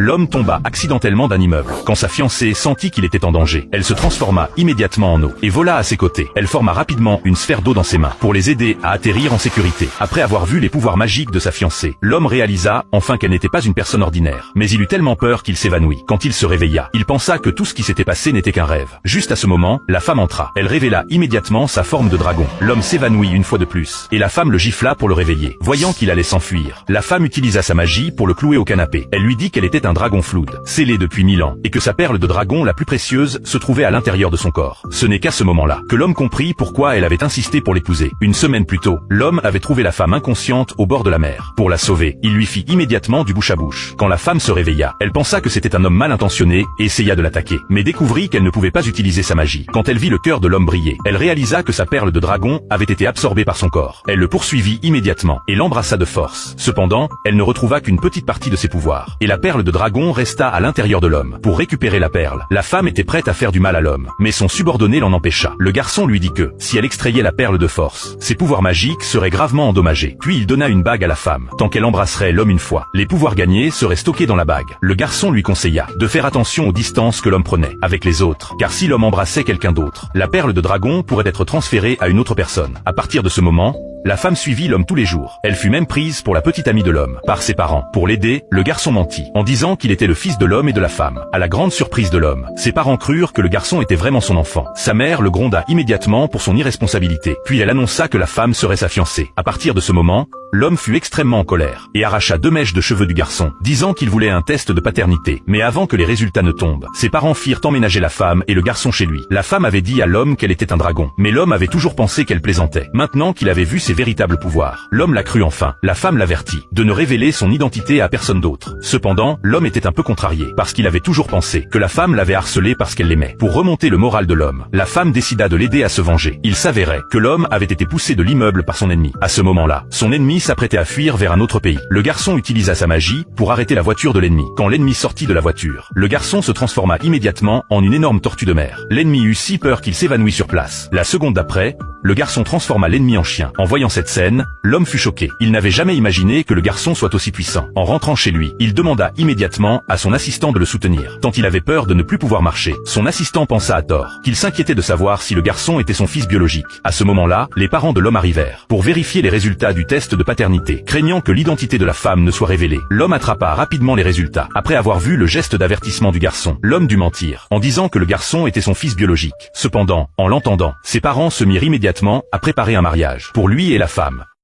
l'homme tomba accidentellement d'un immeuble. Quand sa fiancée sentit qu'il était en danger, elle se transforma immédiatement en eau et vola à ses côtés. Elle forma rapidement une sphère d'eau dans ses mains pour les aider à atterrir en sécurité. Après avoir vu les pouvoirs magiques de sa fiancée, l'homme réalisa enfin qu'elle n'était pas une personne ordinaire. Mais il eut tellement peur qu'il s'évanouit. Quand il se réveilla, il pensa que tout ce qui s'était passé n'était qu'un rêve. Juste à ce moment, la femme entra. Elle révéla immédiatement sa forme de dragon. L'homme s'évanouit une fois de plus, et la femme le gifla pour le réveiller. Voyant qu'il allait s'enfuir, la femme utilisa sa magie pour le clouer au canapé. Elle lui dit qu'elle était un dragon Flood, scellé depuis 1000 ans, et que sa perle de dragon la plus précieuse se trouvait à l'intérieur de son corps. Ce n'est qu'à ce moment-là que l'homme comprit pourquoi elle avait insisté pour l'épouser. Une semaine plus tôt, l'homme avait trouvé la femme inconsciente au bord de la mer. Pour la sauver, il lui fit immédiatement du bouche à bouche. Quand la femme se réveilla, elle pensa que c'était un homme mal intentionné et essaya de l'attaquer, mais découvrit qu'elle ne pouvait pas utiliser sa magie. Quand elle vit le cœur de l'homme briller, elle réalisa que sa perle de dragon avait été absorbée par son corps. Elle le poursuivit immédiatement et l'embrassa de force. Cependant, elle ne retrouva qu'une petite partie de ses pouvoirs, et la perle de dragon resta à l'intérieur de l'homme. Pour récupérer la perle, la femme était prête à faire du mal à l'homme, mais son subordonné l'en empêcha. Le garçon lui dit que, si elle extrayait la perle de force, ses pouvoirs magiques seraient gravement endommagés. Puis il donna une bague à la femme. Tant qu'elle embrasserait l'homme une fois, les pouvoirs gagnés seraient stockés dans la bague. Le garçon lui conseilla de faire attention aux distances que l'homme prenait avec les autres, car si l'homme embrassait quelqu'un d'autre, la perle de dragon pourrait être transférée à une autre personne. À partir de ce moment, la femme suivit l'homme tous les jours. Elle fut même prise pour la petite amie de l'homme par ses parents. Pour l'aider, le garçon mentit en disant qu'il était le fils de l'homme et de la femme. À la grande surprise de l'homme, ses parents crurent que le garçon était vraiment son enfant. Sa mère le gronda immédiatement pour son irresponsabilité. Puis elle annonça que la femme serait sa fiancée. À partir de ce moment, l'homme fut extrêmement en colère et arracha 2 mèches de cheveux du garçon, disant qu'il voulait un test de paternité. Mais avant que les résultats ne tombent, ses parents firent emménager la femme et le garçon chez lui. La femme avait dit à l'homme qu'elle était un dragon, mais l'homme avait toujours pensé qu'elle plaisantait. Maintenant qu'il avait vu ses véritables pouvoirs, l'homme la crut enfin. La femme l'avertit de ne révéler son identité à personne d'autre. Cependant, l'homme était un peu contrarié, parce qu'il avait toujours pensé que la femme l'avait harcelé parce qu'elle l'aimait. Pour remonter le moral de l'homme, la femme décida de l'aider à se venger. Il s'avérait que l'homme avait été poussé de l'immeuble par son ennemi. À ce moment-là, son ennemi s'apprêtait à fuir vers un autre pays. Le garçon utilisa sa magie pour arrêter la voiture de l'ennemi. Quand l'ennemi sortit de la voiture, le garçon se transforma immédiatement en une énorme tortue de mer. L'ennemi eut si peur qu'il s'évanouit sur place. La seconde d'après, le garçon transforma l'ennemi en chien. En voyant cette scène, l'homme fut choqué. Il n'avait jamais imaginé que le garçon soit aussi puissant. En rentrant chez lui, il demanda immédiatement à son assistant de le soutenir, tant il avait peur de ne plus pouvoir marcher. Son assistant pensa à tort qu'il s'inquiétait de savoir si le garçon était son fils biologique. À ce moment-là, les parents de l'homme arrivèrent pour vérifier les résultats du test de paternité. Craignant que l'identité de la femme ne soit révélée, l'homme attrapa rapidement les résultats. Après avoir vu le geste d'avertissement du garçon, l'homme dut mentir en disant que le garçon était son fils biologique. Cependant, en l'entendant, ses parents se mirent immédiatement à préparer un mariage pour lui et la femme.